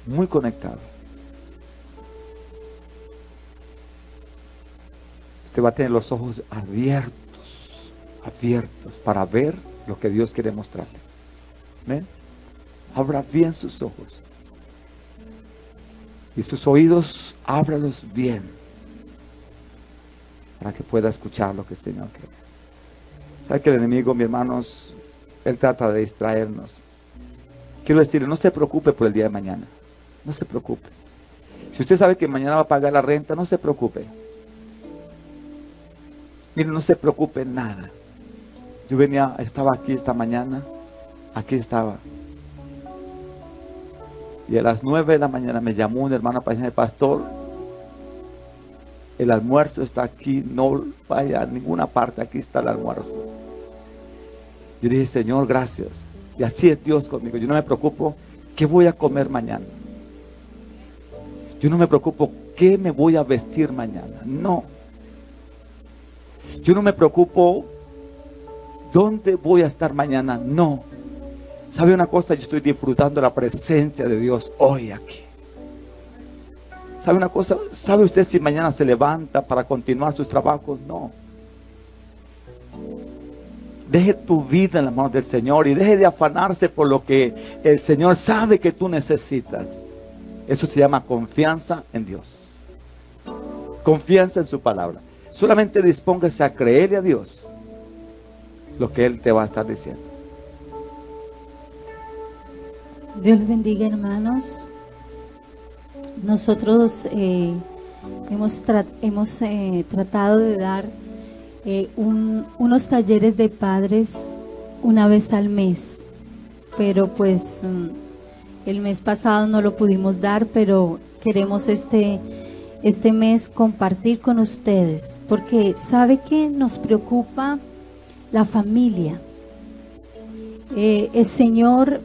muy conectado. Usted va a tener los ojos abiertos para ver lo que Dios quiere mostrarle. ¿Ven? Abra bien sus ojos. Y sus oídos, ábralos bien. Para que pueda escuchar lo que el Señor quiere. ¿Sabe que el enemigo, mis hermanos, él trata de distraernos? Quiero decirle, no se preocupe por el día de mañana. No se preocupe. Si usted sabe que mañana va a pagar la renta, no se preocupe. Mire, no se preocupe en nada. Yo estaba aquí esta mañana. Aquí estaba. Y a las 9 de la mañana me llamó un hermano para decirme, pastor, el almuerzo está aquí, no vaya a ninguna parte, aquí está el almuerzo. Yo dije, Señor, gracias. Y así es Dios conmigo. Yo no me preocupo qué voy a comer mañana. Yo no me preocupo qué me voy a vestir mañana. No. Yo no me preocupo dónde voy a estar mañana. No. ¿Sabe una cosa? Yo estoy disfrutando la presencia de Dios hoy aquí. ¿Sabe una cosa? ¿Sabe usted si mañana se levanta para continuar sus trabajos? No. Deje tu vida en las manos del Señor y deje de afanarse por lo que el Señor sabe que tú necesitas. Eso se llama confianza en Dios. Confianza en su palabra. Solamente dispóngase a creerle a Dios lo que Él te va a estar diciendo. Dios les bendiga, hermanos. Nosotros hemos tratado de dar unos talleres de padres una vez al mes, pero pues el mes pasado no lo pudimos dar, pero queremos este mes compartir con ustedes, porque ¿sabe qué? Nos preocupa la familia. El Señor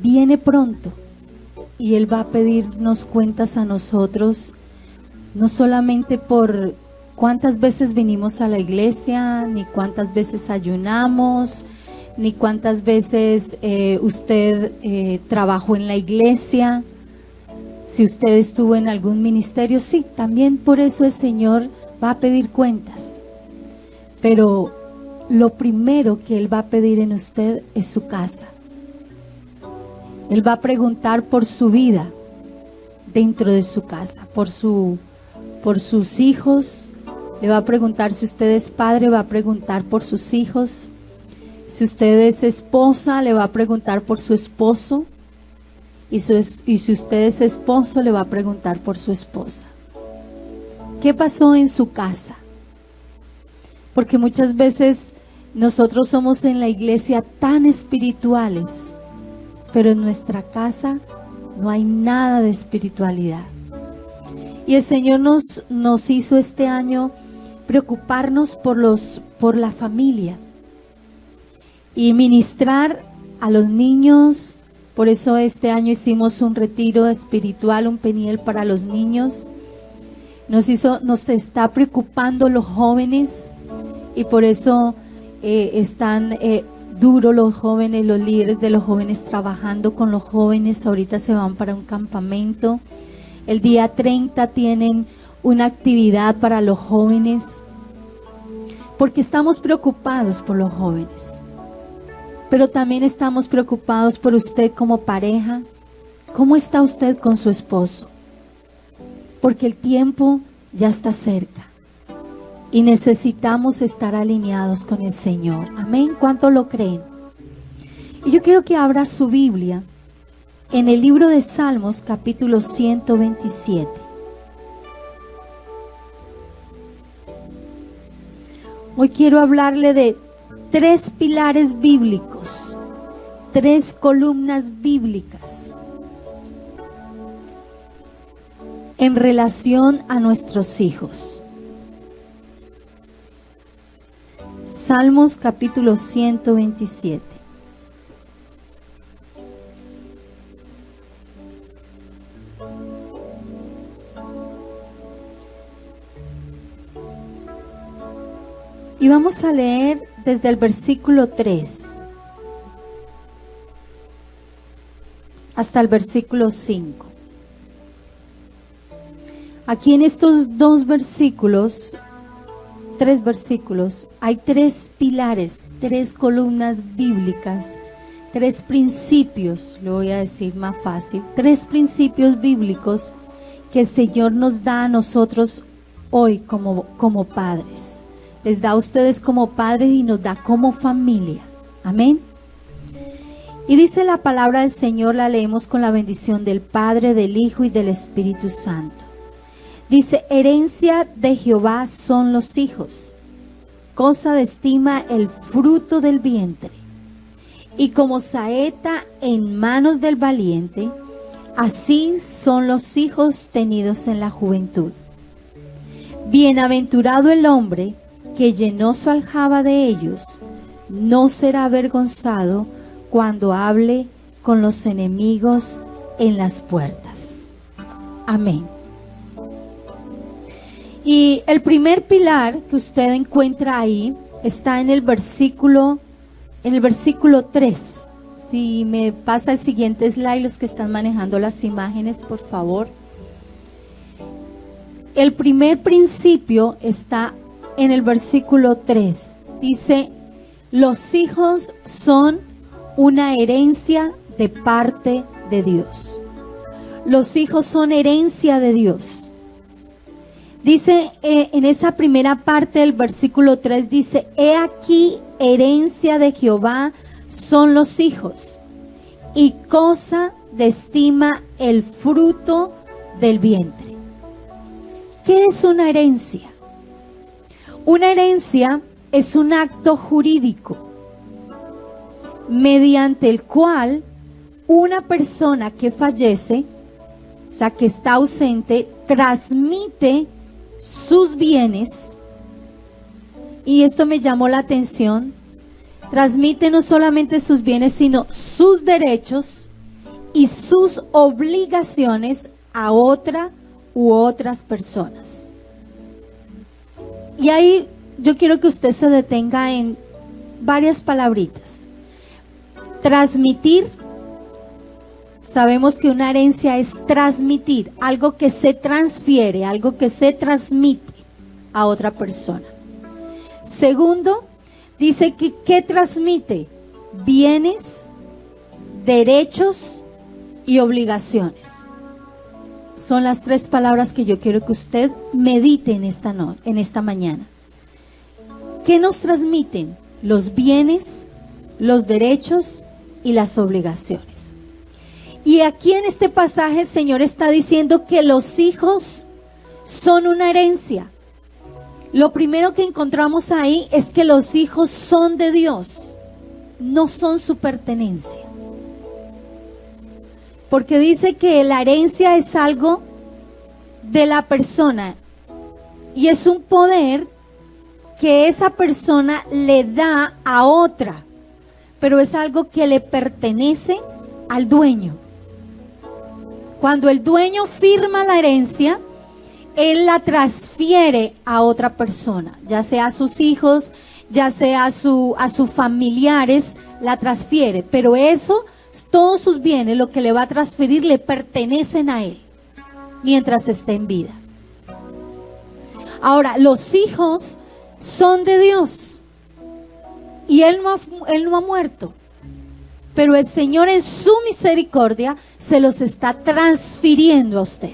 viene pronto y Él va a pedirnos cuentas a nosotros, no solamente por cuántas veces vinimos a la iglesia, ni cuántas veces ayunamos, ni cuántas veces usted trabajó en la iglesia, si usted estuvo en algún ministerio. Sí, también por eso el Señor va a pedir cuentas, pero lo primero que Él va a pedir en usted es su casa. Él va a preguntar por su vida dentro de su casa, por sus hijos. Le va a preguntar si usted es padre, va a preguntar por sus hijos. Si usted es esposa, le va a preguntar por su esposo. Y si usted es esposo, le va a preguntar por su esposa. ¿Qué pasó en su casa? Porque muchas veces nosotros somos en la iglesia tan espirituales, pero en nuestra casa no hay nada de espiritualidad. Y el Señor nos hizo este año preocuparnos por la familia y ministrar a los niños. Por eso este año hicimos un retiro espiritual, un Peniel para los niños. Nos está preocupando los jóvenes, y por eso están duro los jóvenes, los líderes de los jóvenes trabajando con los jóvenes. Ahorita se van para un campamento. El día 30 tienen una actividad para los jóvenes, porque estamos preocupados por los jóvenes. Pero también estamos preocupados por usted como pareja. ¿Cómo está usted con su esposo? Porque el tiempo ya está cerca y necesitamos estar alineados con el Señor. Amén. ¿Cuánto lo creen? Y yo quiero que abra su Biblia en el libro de Salmos, capítulo 127. Hoy quiero hablarle de 3 pilares bíblicos, 3 columnas bíblicas en relación a nuestros hijos. Salmos capítulo 127. Y vamos a leer desde el versículo 3 hasta el versículo 5. Aquí en estos dos versículos, 3 versículos, hay 3 pilares, 3 columnas bíblicas, 3 principios, lo voy a decir más fácil, 3 principios bíblicos que el Señor nos da a nosotros hoy como padres. Les da a ustedes como padres y nos da como familia. Amén. Y dice la palabra del Señor, la leemos con la bendición del Padre, del Hijo y del Espíritu Santo. Dice, herencia de Jehová son los hijos, cosa de estima el fruto del vientre. Y como saeta en manos del valiente, así son los hijos tenidos en la juventud. Bienaventurado el hombre que llenó su aljaba de ellos, no será avergonzado cuando hable con los enemigos en las puertas. Amén. Y el primer pilar que usted encuentra ahí está en el versículo 3. Si me pasa el siguiente slide, los que están manejando las imágenes, por favor. El primer principio está en el versículo 3. Dice, los hijos son una herencia de parte de Dios. Los hijos son herencia de Dios. Dice en esa primera parte del versículo 3, dice, he aquí herencia de Jehová son los hijos, y cosa de estima el fruto del vientre. ¿Qué es una herencia? Una herencia es un acto jurídico mediante el cual una persona que fallece, o sea, que está ausente, transmite sus bienes, y esto me llamó la atención, transmite no solamente sus bienes, sino sus derechos y sus obligaciones a otra u otras personas. Y ahí yo quiero que usted se detenga en varias palabritas. Transmitir. Sabemos que una herencia es transmitir, algo que se transfiere, algo que se transmite a otra persona. Segundo, dice que ¿qué transmite? Bienes, derechos y obligaciones. Son las 3 palabras que yo quiero que usted medite en esta mañana. ¿Qué nos transmiten? Los bienes, los derechos y las obligaciones. Y aquí en este pasaje el Señor está diciendo que los hijos son una herencia. Lo primero que encontramos ahí es que los hijos son de Dios, no son su pertenencia. Porque dice que la herencia es algo de la persona y es un poder que esa persona le da a otra, pero es algo que le pertenece al dueño. Cuando el dueño firma la herencia, él la transfiere a otra persona, ya sea a sus hijos, ya sea a sus familiares, la transfiere. Pero eso, todos sus bienes, lo que le va a transferir, le pertenecen a él, mientras esté en vida. Ahora, los hijos son de Dios, y él no ha muerto. Pero el Señor en su misericordia se los está transfiriendo a usted.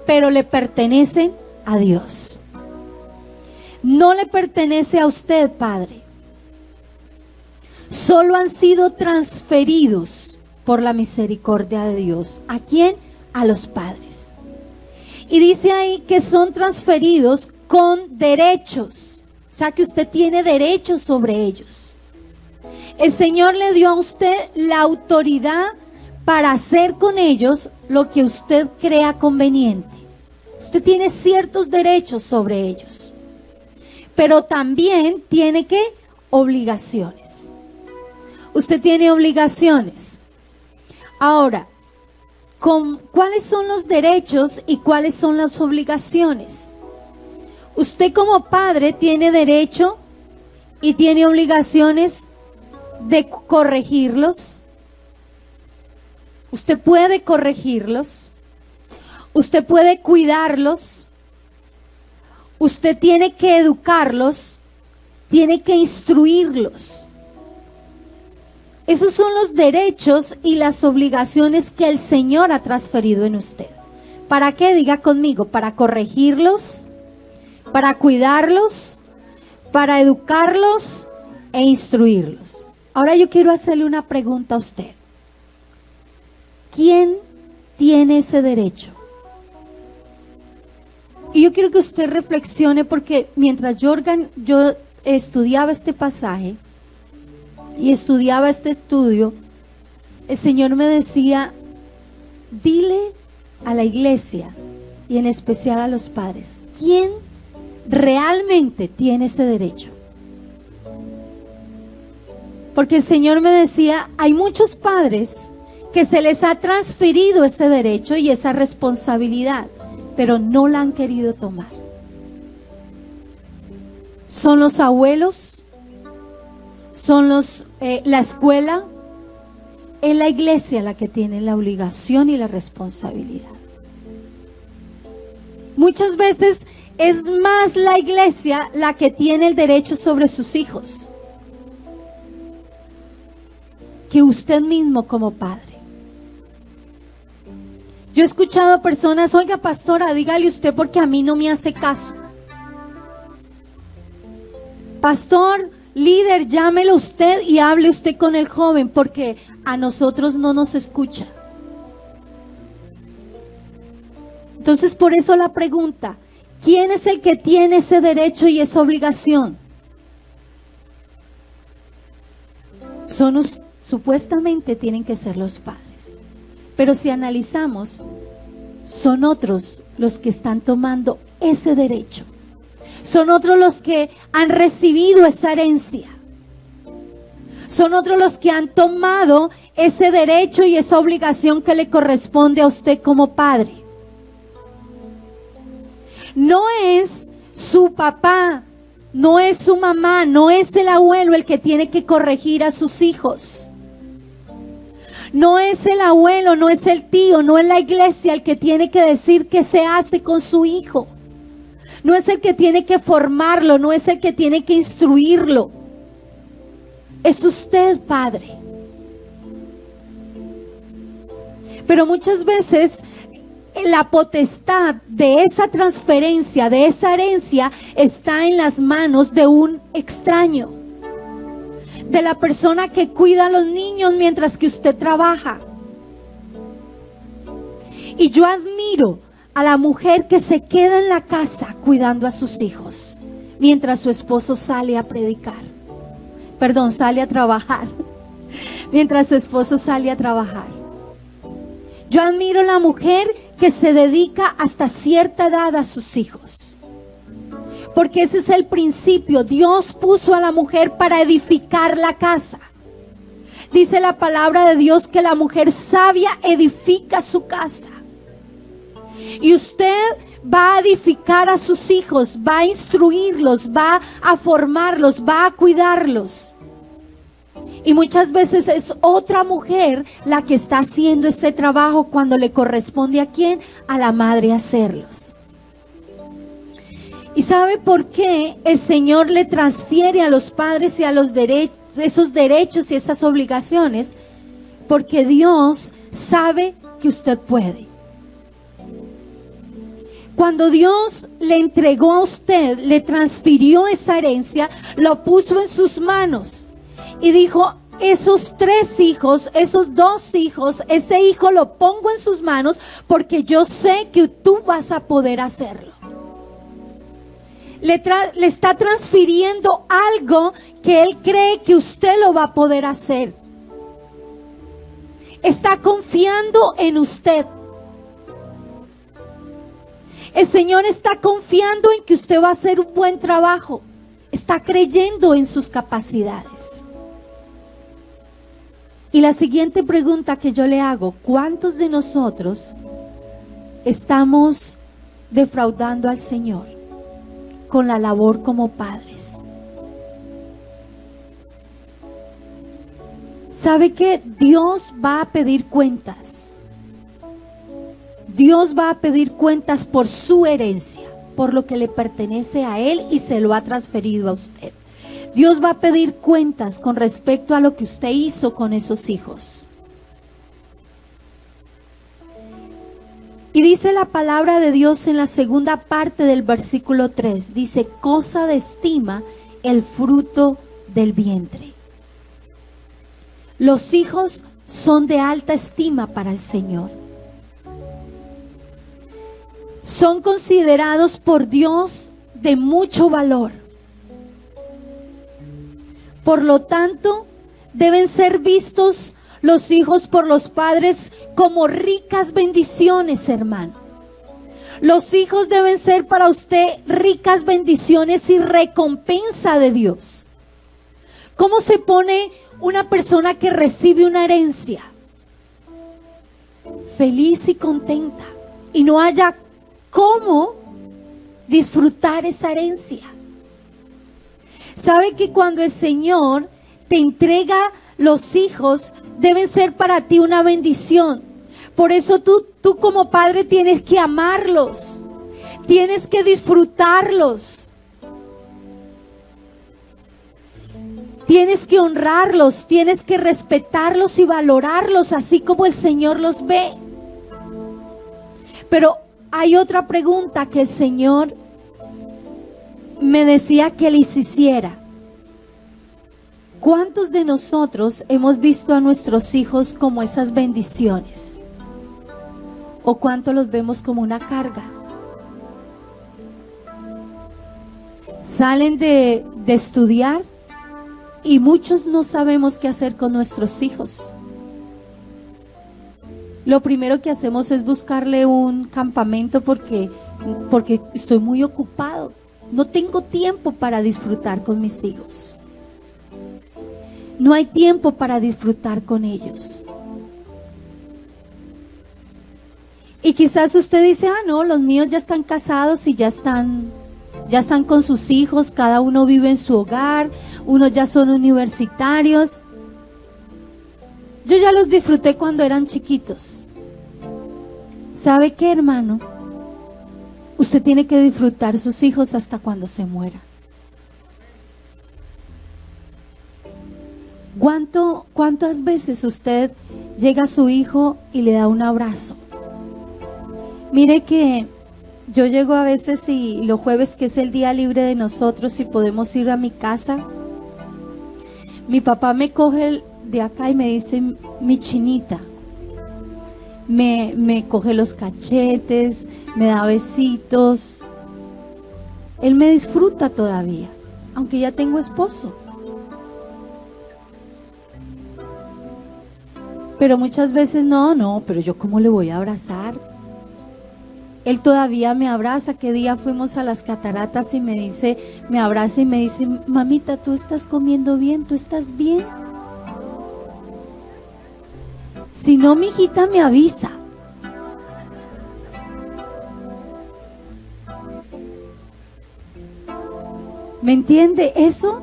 Pero le pertenecen a Dios. No le pertenece a usted, Padre. Solo han sido transferidos por la misericordia de Dios. ¿A quién? A los padres. Y dice ahí que son transferidos con derechos. O sea que usted tiene derechos sobre ellos. El Señor le dio a usted la autoridad para hacer con ellos lo que usted crea conveniente. Usted tiene ciertos derechos sobre ellos, pero también tiene ¿qué? Obligaciones. Usted tiene obligaciones. Ahora, ¿cuáles son los derechos y cuáles son las obligaciones? Usted como padre tiene derecho y tiene obligaciones de corregirlos. Usted puede corregirlos. usted puede cuidarlos, usted tiene que educarlos, tiene que instruirlos. Esos son los derechos y las obligaciones que el Señor ha transferido en usted. ¿Para qué? Diga conmigo, para corregirlos, para cuidarlos, para educarlos e instruirlos. Ahora yo quiero hacerle una pregunta a usted. ¿Quién tiene ese derecho? Y yo quiero que usted reflexione, porque mientras yo estudiaba este pasaje y estudiaba este estudio, el Señor me decía, dile a la iglesia y en especial a los padres, ¿quién realmente tiene ese derecho? Porque el Señor me decía, hay muchos padres que se les ha transferido ese derecho y esa responsabilidad, pero no la han querido tomar. Son los abuelos, son la escuela, es la iglesia la que tiene la obligación y la responsabilidad. Muchas veces es más la iglesia la que tiene el derecho sobre sus hijos que usted mismo como padre. Yo he escuchado personas, oiga pastora, dígale usted porque a mí no me hace caso. Pastor, líder, llámelo usted y hable usted con el joven porque a nosotros no nos escucha. Entonces por eso la pregunta, ¿quién es el que tiene ese derecho y esa obligación? Supuestamente tienen que ser los padres. Pero si analizamos, son otros los que están tomando ese derecho. Son otros los que han recibido esa herencia. Son otros los que han tomado ese derecho y esa obligación que le corresponde a usted como padre. No es su papá, no es su mamá, no es el abuelo el que tiene que corregir a sus hijos. No es el abuelo, no es el tío, no es la iglesia el que tiene que decir qué se hace con su hijo. No es el que tiene que formarlo, no es el que tiene que instruirlo. Es usted, padre. Pero muchas veces la potestad de esa transferencia, de esa herencia, está en las manos de un extraño. De la persona que cuida a los niños mientras que usted trabaja. Y yo admiro a la mujer que se queda en la casa cuidando a sus hijos mientras su esposo sale a predicar. Perdón, sale a trabajar. Mientras su esposo sale a trabajar. Yo admiro a la mujer que se dedica hasta cierta edad a sus hijos. Porque ese es el principio. Dios puso a la mujer para edificar la casa. Dice la palabra de Dios que la mujer sabia edifica su casa. Y usted va a edificar a sus hijos, va a instruirlos, va a formarlos, va a cuidarlos. Y muchas veces es otra mujer la que está haciendo ese trabajo cuando le corresponde ¿a quién? A la madre hacerlos. ¿Y sabe por qué el Señor le transfiere a los padres y a los esos derechos y esas obligaciones? Porque Dios sabe que usted puede. Cuando Dios le entregó a usted, le transfirió esa herencia, lo puso en sus manos y dijo, esos 3 hijos, esos 2 hijos, ese hijo lo pongo en sus manos porque yo sé que tú vas a poder hacerlo. Le está transfiriendo algo que él cree que usted lo va a poder hacer. Está confiando en usted. El Señor está confiando en que usted va a hacer un buen trabajo. Está creyendo en sus capacidades. Y la siguiente pregunta que yo le hago, ¿cuántos de nosotros estamos defraudando al Señor con la labor como padres? ¿Sabe que Dios va a pedir cuentas? Dios va a pedir cuentas por su herencia, por lo que le pertenece a Él y se lo ha transferido a usted. Dios va a pedir cuentas con respecto a lo que usted hizo con esos hijos. Y dice la palabra de Dios en la segunda parte del versículo 3, dice, cosa de estima el fruto del vientre. Los hijos son de alta estima para el Señor. Son considerados por Dios de mucho valor. Por lo tanto, deben ser vistos los hijos por los padres como ricas bendiciones, hermano. Los hijos deben ser para usted ricas bendiciones y recompensa de Dios. ¿Cómo se pone una persona que recibe una herencia? Feliz y contenta. Y no haya cómo disfrutar esa herencia. ¿Sabe que cuando el Señor te entrega los hijos, deben ser para ti una bendición? Por eso tú como padre tienes que amarlos, tienes que disfrutarlos, tienes que honrarlos, tienes que respetarlos y valorarlos así como el Señor los ve. Pero hay otra pregunta que el Señor me decía que les hiciera. ¿Cuántos de nosotros hemos visto a nuestros hijos como esas bendiciones? ¿O cuánto los vemos como una carga? Salen de estudiar y muchos no sabemos qué hacer con nuestros hijos. Lo primero que hacemos es buscarle un campamento porque estoy muy ocupado. No tengo tiempo para disfrutar con mis hijos. No hay tiempo para disfrutar con ellos. Y quizás usted dice, no, los míos ya están casados y ya están con sus hijos, cada uno vive en su hogar, unos ya son universitarios. Yo ya los disfruté cuando eran chiquitos. ¿Sabe qué, hermano? Usted tiene que disfrutar sus hijos hasta cuando se muera. ¿Cuántas veces usted llega a su hijo y le da un abrazo? Mire que yo llego a veces y los jueves, que es el día libre de nosotros y podemos ir a mi casa, mi papá me coge de acá y me dice, mi chinita, me coge los cachetes, me da besitos. Él me disfruta todavía, aunque ya tengo esposo. Pero muchas veces no, pero yo ¿cómo le voy a abrazar? Él todavía me abraza. ¿Qué día fuimos a las cataratas y me abraza y me dice, mamita, tú estás comiendo bien, tú estás bien? Si no, mi hijita me avisa. ¿Me entiende? Eso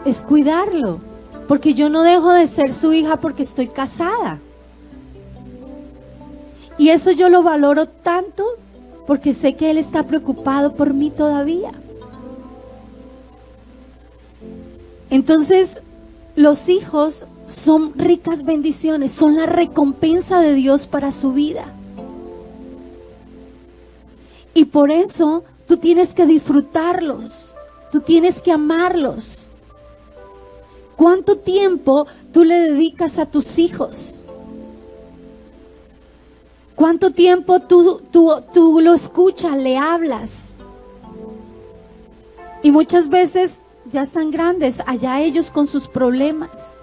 es cuidarlo, porque yo no dejo de ser su hija porque estoy casada. Y eso yo lo valoro tanto porque sé que Él está preocupado por mí todavía. Entonces, los hijos son ricas bendiciones, son la recompensa de Dios para su vida. Y por eso tú tienes que disfrutarlos, tú tienes que amarlos. ¿Cuánto tiempo tú le dedicas a tus hijos? ¿Cuánto tiempo tú lo escuchas, le hablas? Y muchas veces ya están grandes, allá ellos con sus problemas.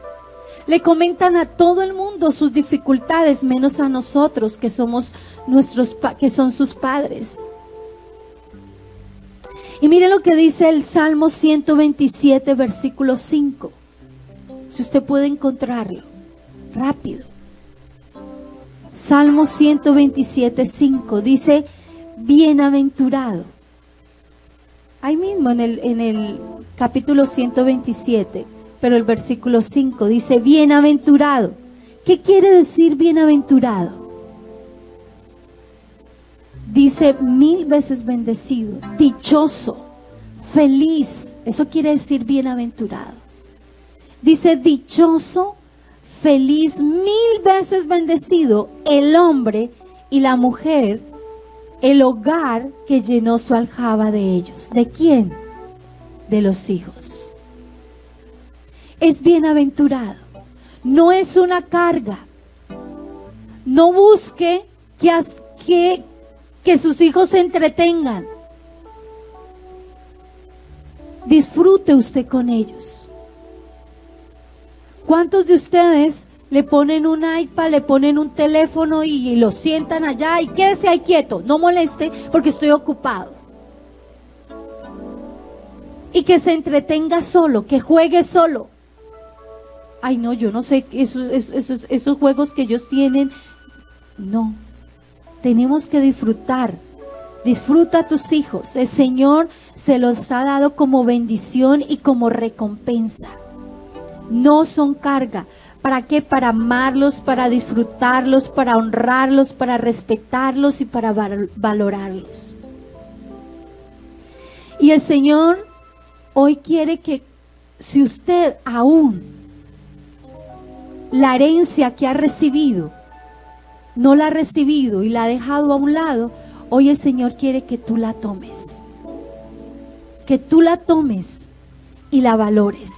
Le comentan a todo el mundo sus dificultades, menos a nosotros que somos que son sus padres. Y mire lo que dice el Salmo 127, versículo 5. Si usted puede encontrarlo, rápido. Salmo 127, 5 dice, bienaventurado. Ahí mismo en el capítulo 127, pero el versículo 5 dice, bienaventurado. ¿Qué quiere decir bienaventurado? dice 1000 veces bendecido, dichoso, feliz. Eso quiere decir bienaventurado. Dice dichoso, feliz, 1000 veces bendecido el hombre y la mujer, el hogar que llenó su aljaba de ellos. ¿De quién? De los hijos. Es bienaventurado. No es una carga. No busque que sus hijos se entretengan. Disfrute usted con ellos. ¿Cuántos de ustedes le ponen un iPad, le ponen un teléfono y lo sientan allá y quédese ahí quieto, no moleste porque estoy ocupado? Y que se entretenga solo, que juegue solo. Ay, no, yo no sé, esos juegos que ellos tienen, no. Tenemos que disfrutar. Disfruta a tus hijos. El Señor se los ha dado como bendición y como recompensa. No son carga. ¿Para qué? Para amarlos, para disfrutarlos, para honrarlos, para respetarlos y para valorarlos. Y el Señor hoy quiere que, si usted aún la herencia que ha recibido, no la ha recibido y la ha dejado a un lado, hoy el Señor quiere que tú la tomes. Que tú la tomes y la valores.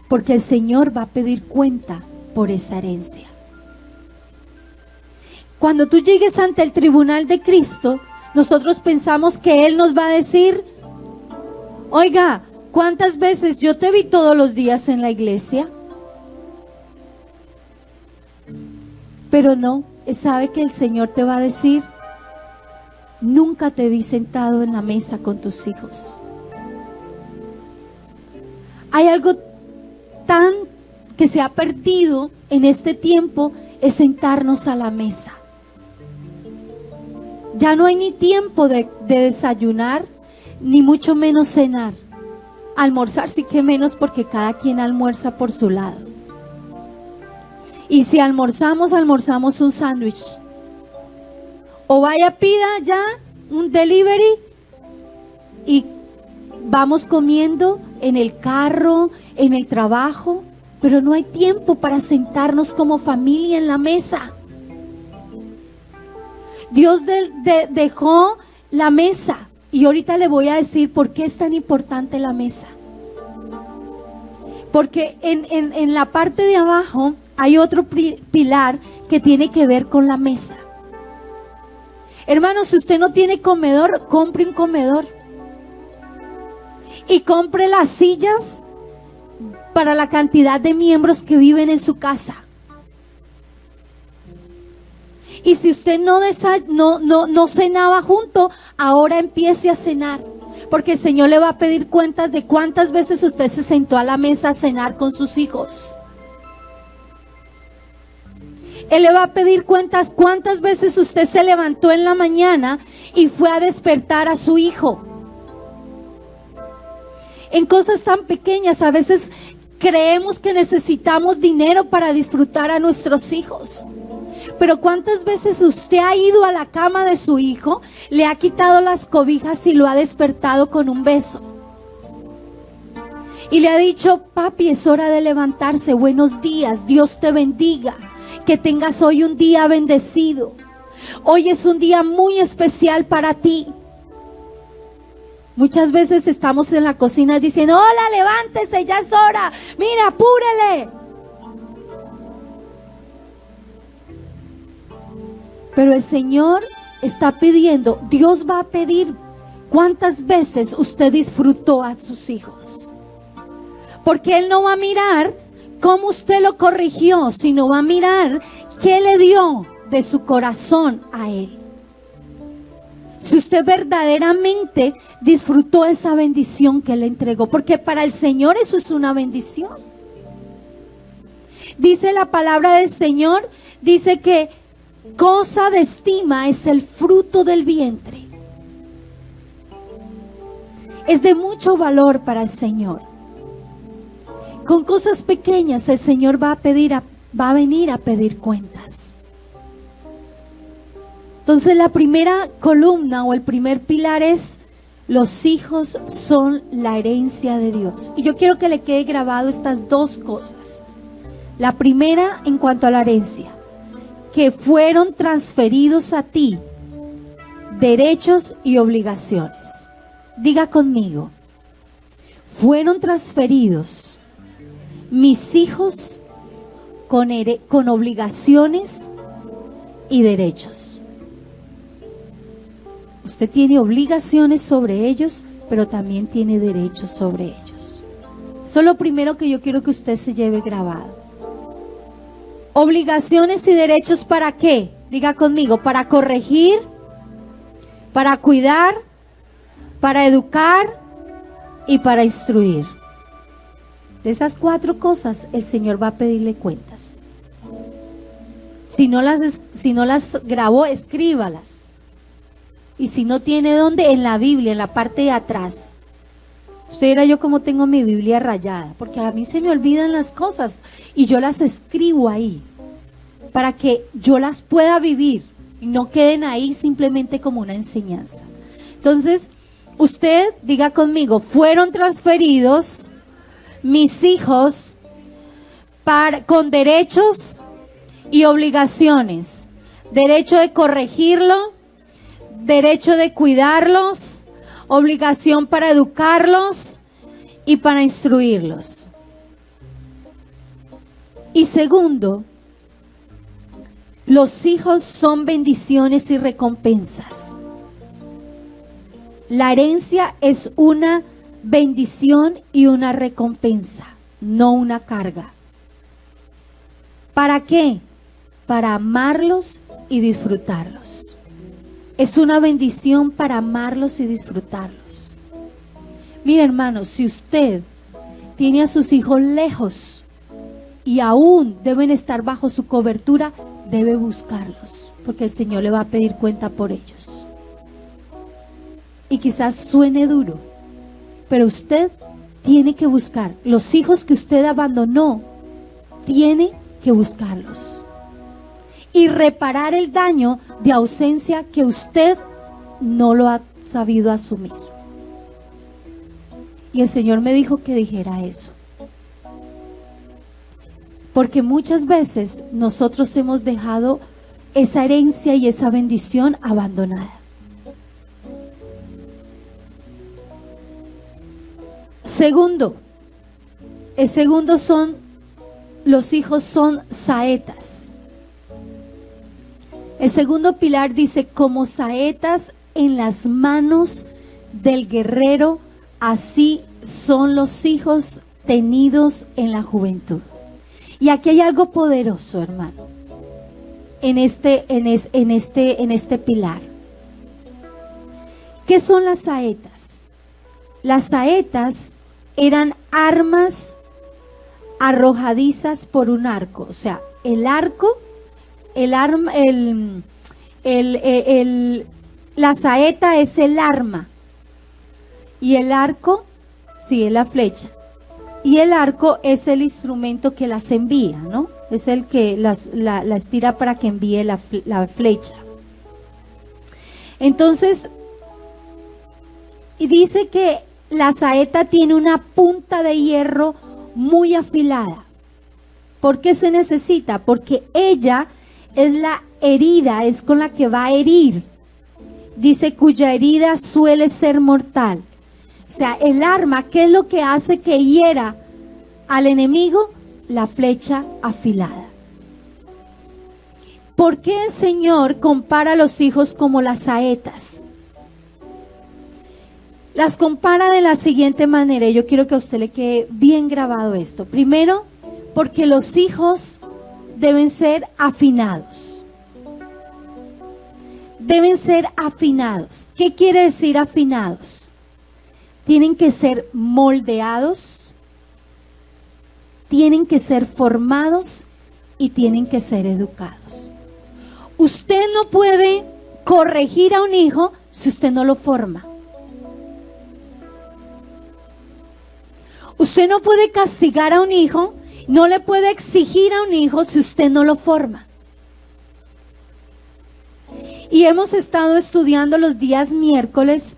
Porque el Señor va a pedir cuenta por esa herencia. Cuando tú llegues ante el tribunal de Cristo, nosotros pensamos que Él nos va a decir: oiga, ¿cuántas veces yo te vi todos los días en la iglesia? Pero no, sabe que el Señor te va a decir: nunca te vi sentado en la mesa con tus hijos. Hay algo tan que se ha perdido en este tiempo, es sentarnos a la mesa. Ya no hay ni tiempo de desayunar, ni mucho menos cenar. Almorzar sí que menos, porque cada quien almuerza por su lado. Y si almorzamos un sándwich. O vaya, pida ya un delivery y vamos comiendo en el carro, en el trabajo, pero no hay tiempo para sentarnos como familia en la mesa. Dios dejó la mesa, y ahorita le voy a decir por qué es tan importante la mesa. Porque en la parte de abajo hay otro pilar que tiene que ver con la mesa. Hermanos, si usted no tiene comedor, compre un comedor. Y compre las sillas para la cantidad de miembros que viven en su casa. Y si usted no cenaba junto, ahora empiece a cenar. Porque el Señor le va a pedir cuentas de cuántas veces usted se sentó a la mesa a cenar con sus hijos. Él le va a pedir cuentas cuántas veces usted se levantó en la mañana y fue a despertar a su hijo. En cosas tan pequeñas, a veces creemos que necesitamos dinero para disfrutar a nuestros hijos. Pero ¿cuántas veces usted ha ido a la cama de su hijo, le ha quitado las cobijas y lo ha despertado con un beso? Y le ha dicho: papi, es hora de levantarse, buenos días, Dios te bendiga, que tengas hoy un día bendecido. Hoy es un día muy especial para ti. Muchas veces estamos en la cocina diciendo: hola, levántese, ya es hora, mira, apúrele. Pero el Señor está pidiendo, Dios va a pedir cuántas veces usted disfrutó a sus hijos. Porque Él no va a mirar cómo usted lo corrigió, sino va a mirar qué le dio de su corazón a Él. Si usted verdaderamente disfrutó esa bendición que Él entregó, porque para el Señor eso es una bendición. Dice la palabra del Señor, dice que cosa de estima es el fruto del vientre. Es de mucho valor para el Señor. Con cosas pequeñas el Señor va a venir a pedir cuentas. Entonces la primera columna o el primer pilar es: los hijos son la herencia de Dios. Y yo quiero que le quede grabado estas dos cosas. La primera, en cuanto a la herencia, que fueron transferidos a ti derechos y obligaciones. Diga conmigo: fueron transferidos mis hijos con obligaciones y derechos. Usted tiene obligaciones sobre ellos, pero también tiene derechos sobre ellos. Eso es lo primero que yo quiero que usted se lleve grabado. Obligaciones y derechos, ¿para qué? Diga conmigo: para corregir, para cuidar, para educar y para instruir. De esas 4 cosas el Señor va a pedirle cuentas. Si no las grabó, escríbalas. Y si no tiene dónde, en la Biblia, en la parte de atrás. Usted dirá: yo como tengo mi Biblia rayada, porque a mí se me olvidan las cosas y yo las escribo ahí para que yo las pueda vivir y no queden ahí simplemente como una enseñanza. Entonces, usted diga conmigo: fueron transferidos mis hijos con derechos y obligaciones. Derecho de corregirlo, derecho de cuidarlos, obligación para educarlos y para instruirlos. Y segundo, los hijos son bendiciones y recompensas. La herencia es una bendición y una recompensa, no una carga. ¿Para qué? Para amarlos y disfrutarlos. Es una bendición para amarlos y disfrutarlos. Mire, hermanos, si usted tiene a sus hijos lejos y aún deben estar bajo su cobertura, debe buscarlos, porque el Señor le va a pedir cuenta por ellos. Y quizás suene duro, pero usted tiene que buscar. Los hijos que usted abandonó, tiene que buscarlos y reparar el daño de ausencia que usted no lo ha sabido asumir. Y el Señor me dijo que dijera eso, porque muchas veces nosotros hemos dejado esa herencia y esa bendición abandonada. Segundo, el segundo son: los hijos son saetas. El segundo pilar dice: como saetas en las manos del guerrero, así son los hijos tenidos en la juventud. Y aquí hay algo poderoso, hermano, en este pilar. ¿Qué son las saetas? Las saetas eran armas arrojadizas por un arco. O sea, el arco, la saeta es el arma y el arco, sí, es la flecha, y el arco es el instrumento que las envía, ¿no? Es el que las tira para que envíe la flecha. Entonces, y dice que la saeta tiene una punta de hierro muy afilada. ¿Por qué se necesita? Porque ella es la herida, es con la que va a herir. Dice: cuya herida suele ser mortal. O sea, el arma, ¿qué es lo que hace que hiera al enemigo? La flecha afilada. ¿Por qué el Señor compara a los hijos como las saetas? Las compara de la siguiente manera, y yo quiero que a usted le quede bien grabado esto. Primero, porque los hijos deben ser afinados. Deben ser afinados. ¿Qué quiere decir afinados? Tienen que ser moldeados, tienen que ser formados y tienen que ser educados. Usted no puede corregir a un hijo si usted no lo forma. Usted no puede castigar a un hijo, no le puede exigir a un hijo si usted no lo forma. Y hemos estado estudiando los días miércoles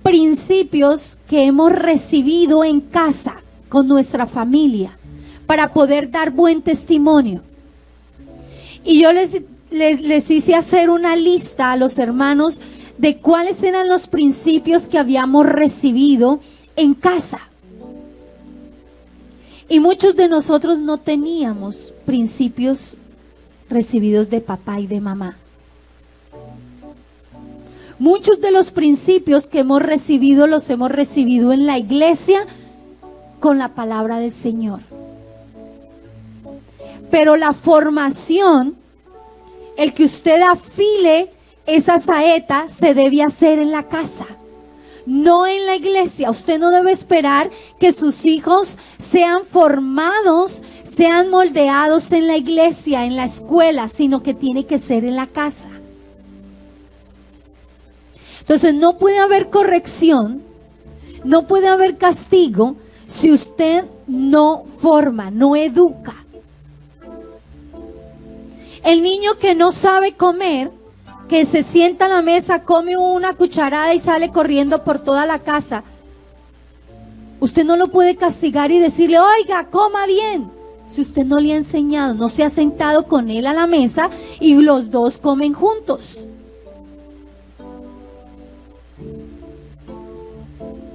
principios que hemos recibido en casa con nuestra familia para poder dar buen testimonio. Y yo les hice hacer una lista a los hermanos de cuáles eran los principios que habíamos recibido en casa. Y muchos de nosotros no teníamos principios recibidos de papá y de mamá. Muchos de los principios que hemos recibido los hemos recibido en la iglesia con la palabra del Señor. Pero la formación, el que usted afile esa saeta, se debe hacer en la casa, no en la iglesia. Usted no debe esperar que sus hijos sean formados, sean moldeados en la iglesia, en la escuela, sino que tiene que ser en la casa. Entonces no puede haber corrección, no puede haber castigo si usted no forma, no educa. El niño que no sabe comer, que se sienta a la mesa, come una cucharada y sale corriendo por toda la casa, usted no lo puede castigar y decirle, oiga, coma bien, si usted no le ha enseñado, no se ha sentado con él a la mesa y los dos comen juntos.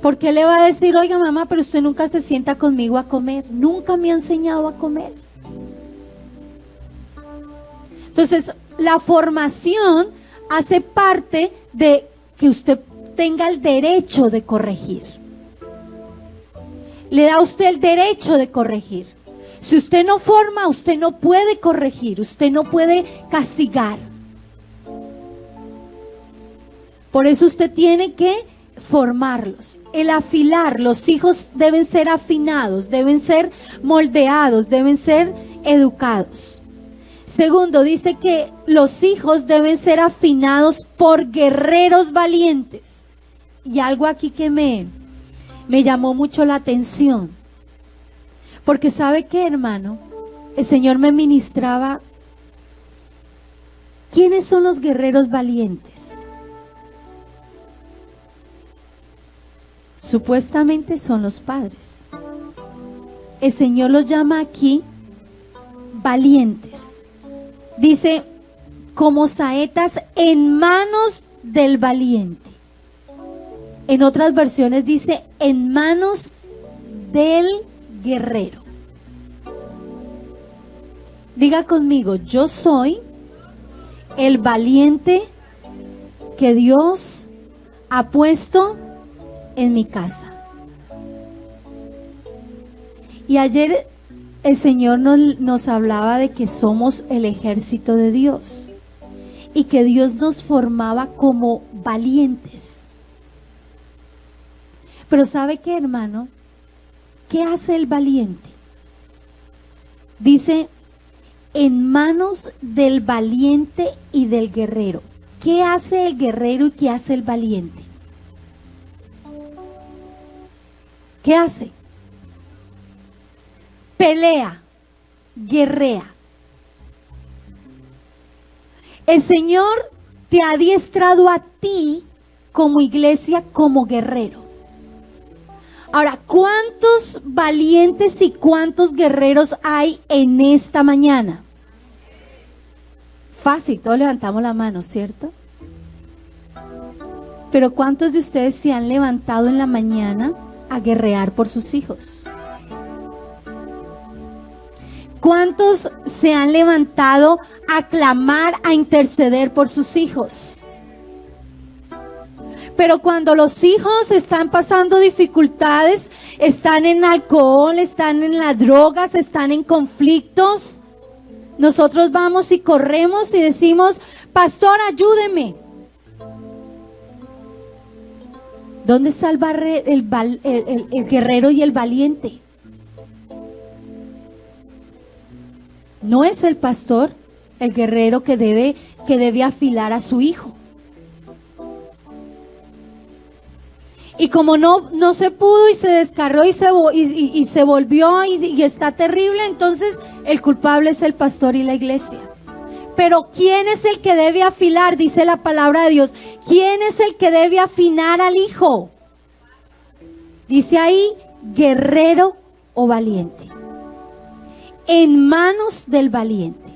¿Por qué le va a decir, oiga mamá, pero usted nunca se sienta conmigo a comer? Nunca me ha enseñado a comer. Entonces, la formación hace parte de que usted tenga el derecho de corregir. Le da a usted el derecho de corregir. Si usted no forma, usted no puede corregir, usted no puede castigar. Por eso usted tiene que formarlos, el afilar. Los hijos deben ser afinados, deben ser moldeados, deben ser educados. Segundo, dice que los hijos deben ser afinados por guerreros valientes. Y algo aquí que me llamó mucho la atención, porque ¿sabe qué, hermano? El Señor me ministraba. ¿Quiénes son los guerreros valientes? Supuestamente son los padres. El Señor los llama aquí valientes. Dice, como saetas en manos del valiente. En otras versiones dice, en manos del guerrero. Diga conmigo, yo soy el valiente que Dios ha puesto en mi casa. Y ayer el Señor nos hablaba de que somos el ejército de Dios y que Dios nos formaba como valientes. Pero ¿sabe qué, hermano? ¿Qué hace el valiente? Dice, en manos del valiente y del guerrero. ¿Qué hace el guerrero y qué hace el valiente? ¿Qué hace? Pelea, guerrea. El Señor te ha adiestrado a ti como iglesia, como guerrero. Ahora, ¿cuántos valientes y cuántos guerreros hay en esta mañana? Fácil, todos levantamos la mano, ¿cierto? Pero ¿cuántos de ustedes se han levantado en la mañana a guerrear por sus hijos? ¿Cuántos se han levantado a clamar, a interceder por sus hijos? Pero cuando los hijos están pasando dificultades, están en alcohol, están en las drogas, están en conflictos, nosotros vamos y corremos y decimos, pastor, ayúdeme. ¿Dónde está el guerrero y el valiente? No es el pastor, el guerrero que debe afilar a su hijo. Y como no se pudo y se descarrió y se volvió y está terrible, entonces el culpable es el pastor y la iglesia. Pero ¿quién es el que debe afilar? Dice la palabra de Dios. ¿Quién es el que debe afinar al hijo? Dice ahí, guerrero o valiente. En manos del valiente.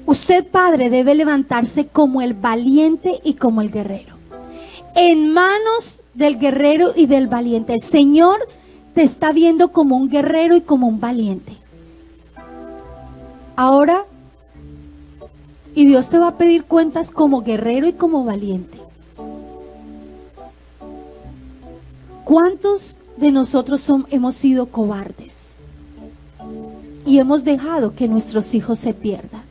Usted, padre, debe levantarse como el valiente y como el guerrero. En manos del guerrero y del valiente. El Señor te está viendo como un guerrero y como un valiente. Ahora, y Dios te va a pedir cuentas como guerrero y como valiente. ¿Cuántos de nosotros hemos sido cobardes? Y hemos dejado que nuestros hijos se pierdan.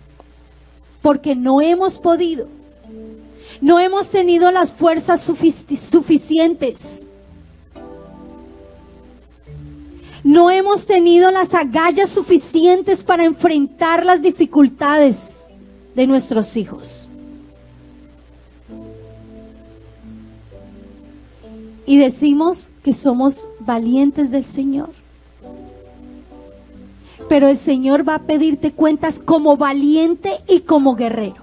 Porque no hemos podido. No hemos tenido las fuerzas suficientes. No hemos tenido las agallas suficientes para enfrentar las dificultades de nuestros hijos. Y decimos que somos valientes del Señor. Pero el Señor va a pedirte cuentas como valiente y como guerrero.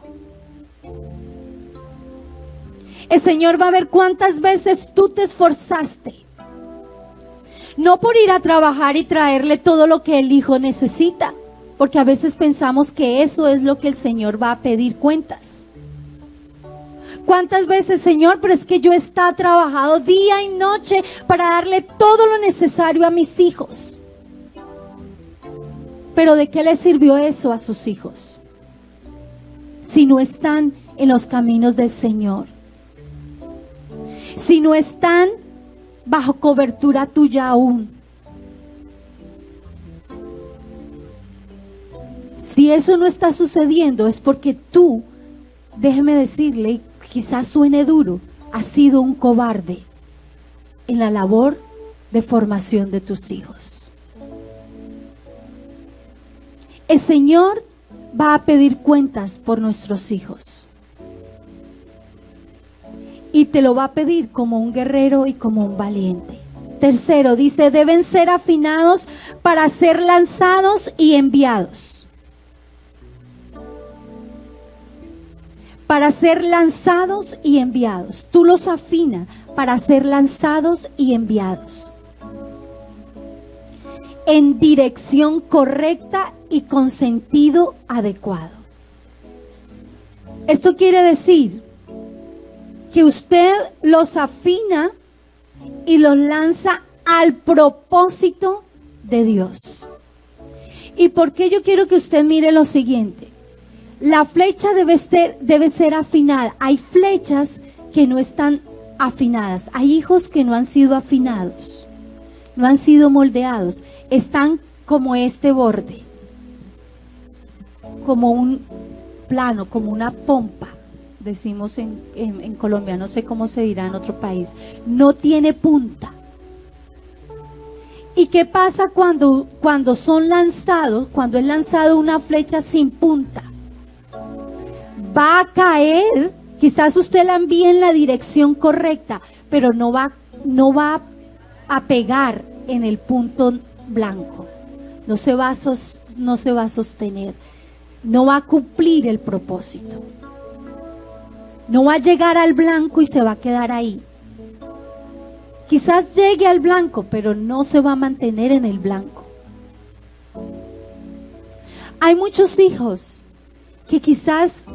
El Señor va a ver cuántas veces tú te esforzaste. No por ir a trabajar y traerle todo lo que el hijo necesita, porque a veces pensamos que eso es lo que el Señor va a pedir cuentas. ¿Cuántas veces, Señor? Pero es que yo he trabajado día y noche para darle todo lo necesario a mis hijos. Pero ¿de qué le sirvió eso a sus hijos? Si no están en los caminos del Señor. Si no están bajo cobertura tuya aún. Si eso no está sucediendo es porque tú, déjeme decirle, quizás suene duro, has sido un cobarde en la labor de formación de tus hijos. El Señor va a pedir cuentas por nuestros hijos. Y te lo va a pedir como un guerrero y como un valiente. Tercero, dice, deben ser afinados para ser lanzados y enviados. Para ser lanzados y enviados. Tú los afinas para ser lanzados y enviados. En dirección correcta y con sentido adecuado. Esto quiere decir que usted los afina y los lanza al propósito de Dios. ¿Y por qué yo quiero que usted mire lo siguiente? La flecha debe ser afinada. Hay flechas que no están afinadas. Hay hijos que no han sido afinados, no han sido moldeados. Están como este borde, como un plano, como una pompa. Decimos en Colombia, no sé cómo se dirá en otro país, no tiene punta. ¿Y qué pasa cuando son lanzados, cuando es lanzado una flecha sin punta? Va a caer, quizás usted la envíe en la dirección correcta, pero no va a pegar en el punto blanco, no se va a sostener, no va a cumplir el propósito. No va a llegar al blanco y se va a quedar ahí. Quizás llegue al blanco, pero no se va a mantener en el blanco. Hay muchos hijos que quizás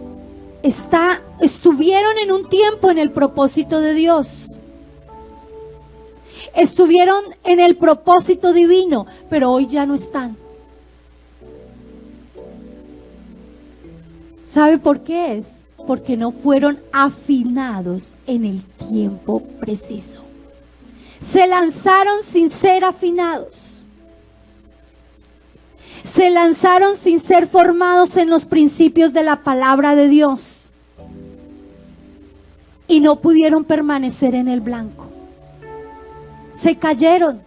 estuvieron en un tiempo en el propósito de Dios. Estuvieron en el propósito divino, pero hoy ya no están. ¿Sabe por qué es? Porque no fueron afinados en el tiempo preciso. Se lanzaron sin ser afinados. Se lanzaron sin ser formados en los principios de la palabra de Dios. Y no pudieron permanecer en el blanco. Se cayeron.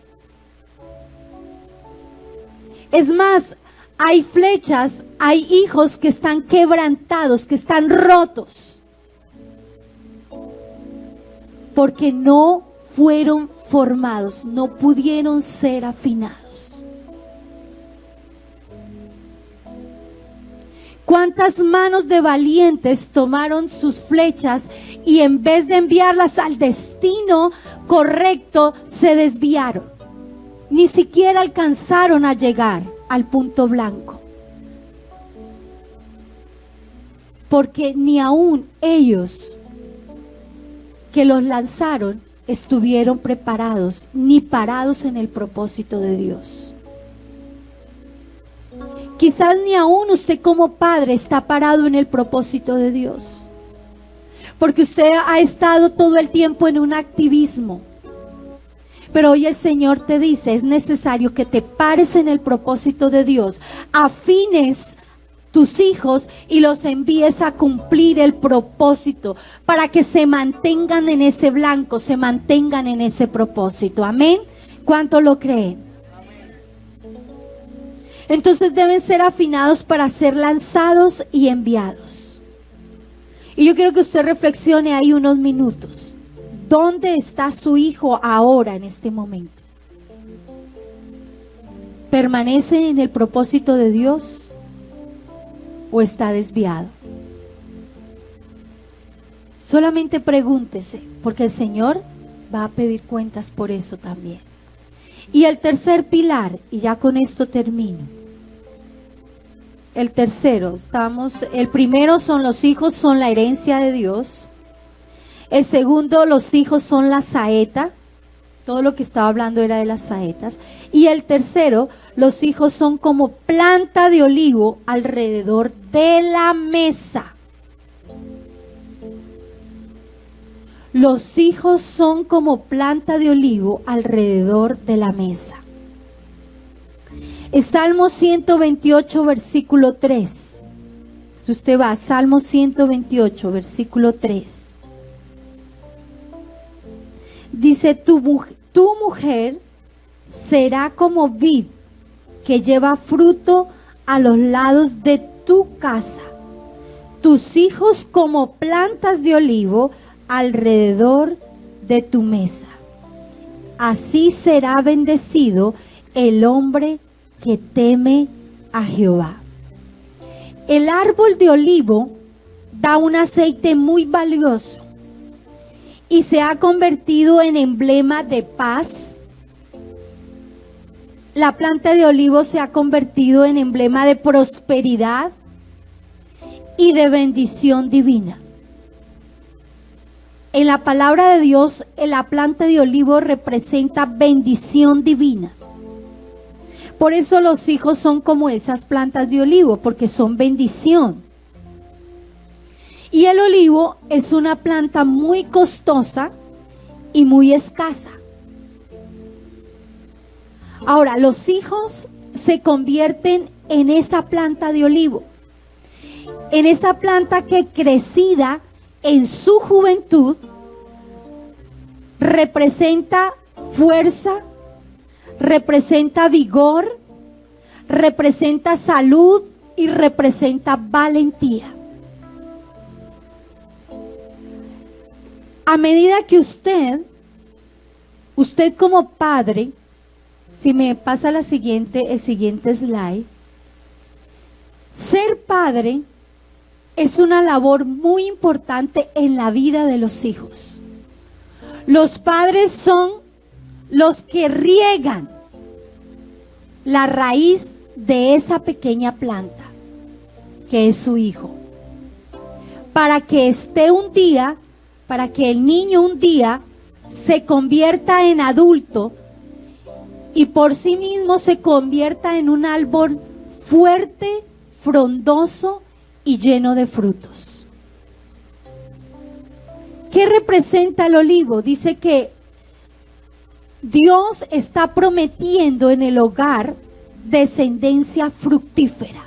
Es más, hay flechas, hay hijos que están quebrantados, que están rotos, porque no fueron formados, no pudieron ser afinados. ¿Cuántas manos de valientes tomaron sus flechas y en vez de enviarlas al destino correcto, se desviaron? Ni siquiera alcanzaron a llegar al punto blanco. Porque ni aún ellos que los lanzaron estuvieron preparados ni parados en el propósito de Dios. Quizás ni aún usted como padre está parado en el propósito de Dios, porque usted ha estado todo el tiempo en un activismo. Pero hoy el Señor te dice, es necesario que te pares en el propósito de Dios, afines tus hijos y los envíes a cumplir el propósito para que se mantengan en ese blanco, se mantengan en ese propósito. Amén. ¿Cuánto lo creen? Entonces deben ser afinados para ser lanzados y enviados. Y yo quiero que usted reflexione ahí unos minutos. ¿Dónde está su hijo ahora en este momento? ¿Permanece en el propósito de Dios o está desviado? Solamente pregúntese, porque el Señor va a pedir cuentas por eso también. Y el tercer pilar, y ya con esto termino. El tercero, el primero son los hijos, son la herencia de Dios. El segundo, los hijos son la saeta. Todo lo que estaba hablando era de las saetas. Y el tercero, los hijos son como planta de olivo alrededor de la mesa. Los hijos son como planta de olivo alrededor de la mesa. Es Salmo 128, versículo 3. Si usted va a Salmo 128, versículo 3. Dice, tu mujer será como vid que lleva fruto a los lados de tu casa. Tus hijos como plantas de olivo alrededor de tu mesa. Así será bendecido el hombre que teme a Jehová. El árbol de olivo da un aceite muy valioso y se ha convertido en emblema de paz. La planta de olivo se ha convertido en emblema de prosperidad y de bendición divina. En la palabra de Dios, la planta de olivo representa bendición divina. Por eso los hijos son como esas plantas de olivo, porque son bendición. Y el olivo es una planta muy costosa y muy escasa. Ahora, los hijos se convierten en esa planta de olivo, en esa planta que crecida en su juventud representa fuerza, representa vigor, representa salud y representa valentía. A medida que usted como padre, si me pasa el siguiente slide, ser padre es una labor muy importante en la vida de los hijos. Los padres son los que riegan la raíz de esa pequeña planta que es su hijo, para que para que el niño un día se convierta en adulto y por sí mismo se convierta en un árbol fuerte, frondoso y lleno de frutos. ¿Qué representa el olivo? Dice que Dios está prometiendo en el hogar descendencia fructífera.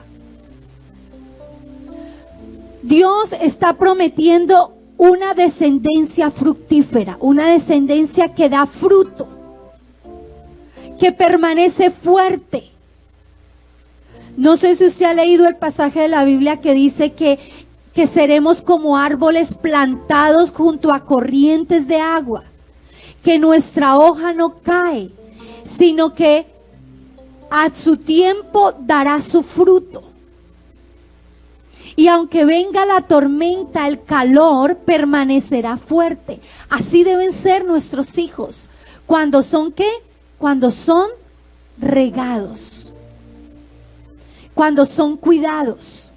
Dios está prometiendo una descendencia fructífera, una descendencia que da fruto, que permanece fuerte. No sé si usted ha leído el pasaje de la Biblia que dice que seremos como árboles plantados junto a corrientes de agua, que nuestra hoja no cae, sino que a su tiempo dará su fruto. Y aunque venga la tormenta, el calor permanecerá fuerte. Así deben ser nuestros hijos. ¿Cuando son qué? Cuando son regados. Cuando son cuidados.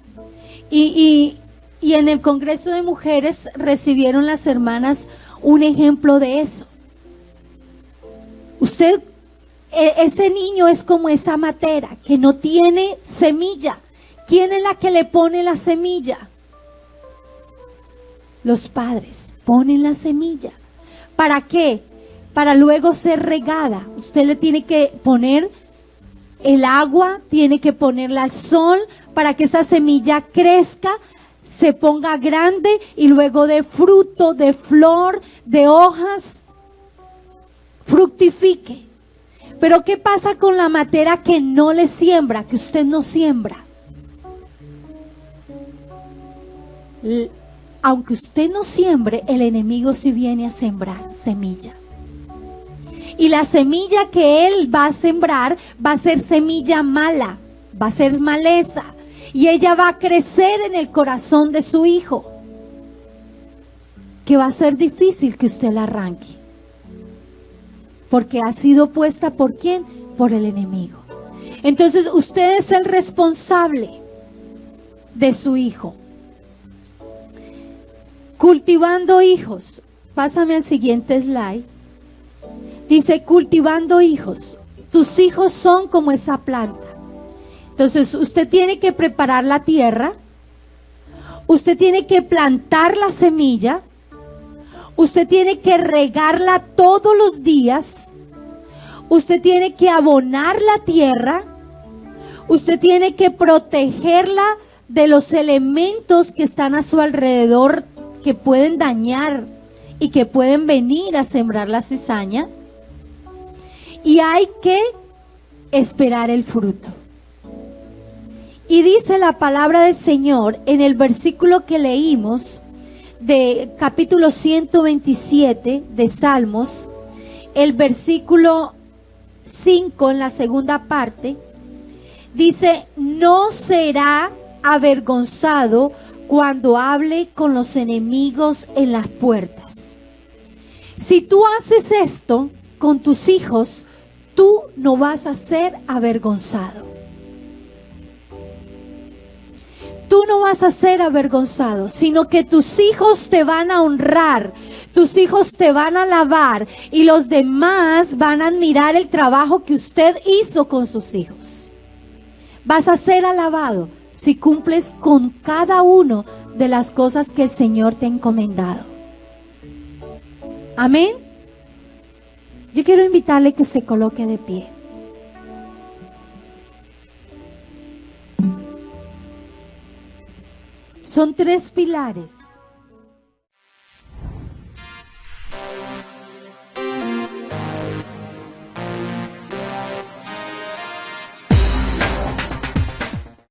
Y en el Congreso de Mujeres recibieron las hermanas un ejemplo de eso. Usted, ese niño es como esa matera que no tiene semilla. ¿Quién es la que le pone la semilla? Los padres ponen la semilla. ¿Para qué? Para luego ser regada. Usted le tiene que poner el agua, tiene que ponerla al sol para que esa semilla crezca, se ponga grande y luego de fruto, de flor, de hojas, fructifique. Pero ¿qué pasa con la matera que no le siembra, que usted no siembra? Aunque usted no siembre, el enemigo sí viene a sembrar semilla. Y la semilla que él va a sembrar va a ser semilla mala, va a ser maleza. Y ella va a crecer en el corazón de su hijo, que va a ser difícil que usted la arranque. Porque ha sido puesta ¿por quién? Por el enemigo. Entonces usted es el responsable de su hijo. Cultivando hijos. Pásame al siguiente slide. Dice, cultivando hijos. Tus hijos son como esa planta. Entonces usted tiene que preparar la tierra. Usted tiene que plantar la semilla. Usted tiene que regarla todos los días. Usted tiene que abonar la tierra. Usted tiene que protegerla de los elementos que están a su alrededor, que pueden dañar y que pueden venir a sembrar la cizaña. Y hay que esperar el fruto. Y dice la palabra del Señor en el versículo que leímos de capítulo 127 de Salmos, el versículo 5 en la segunda parte, dice, no será avergonzado cuando hable con los enemigos en las puertas. Si tú haces esto con tus hijos, tú no vas a ser avergonzado. Tú no vas a ser avergonzado, sino que tus hijos te van a honrar, tus hijos te van a alabar y los demás van a admirar el trabajo que usted hizo con sus hijos. Vas a ser alabado si cumples con cada una de las cosas que el Señor te ha encomendado. Amén. Yo quiero invitarle que se coloque de pie. Son 3 pilares